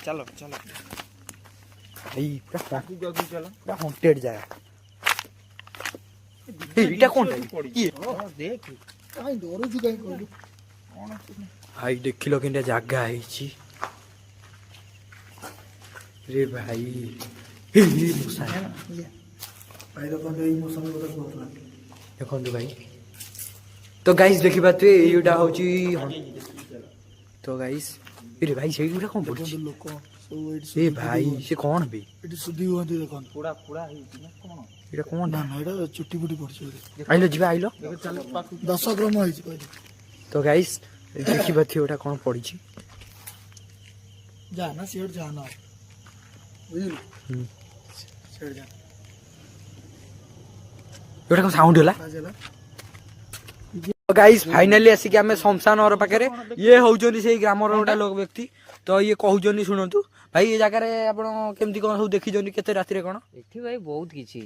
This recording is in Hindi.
चलो चलो भाई पूरा हॉन्टेड जागा एटा कोनटा ये देख काई डरुछु काई कहलु भाई देखिलो केनटा जागा आइछि रे भाई हे मुसा भाई रो कोन एई मौसम में बता कहला देखो भाई तो गाइस देखि बात एटा होची तो गाइस रे भाई सेइटा कोन पड़छि लोक सब एडी ए भाई से कोन बे एडी सुधी होंती देखन पूरा पूरा ही ना कोन एटा कोन ना ना एडा चुट्टी बुटी पड़छि आइलो जिबा आइलो चलो पाकु 10 ग्राम होइछि कहली तो गाइस देखि बात एटा कोन पड़छि जा ना सेठ जा ना बुझिल सेठ जा एटा कोन साउंड होला काजेला गाइस फाइनली आसिक आमे शमशान और पाखरे ये होउजोनी सेही ग्रामर गोटा लोक व्यक्ति तो ये कहउजोनी सुनंतु भाई ये जगह रे आपण केमती कोन सब देखि जोनी केते राति रे कोन एठी भाई बहुत किछि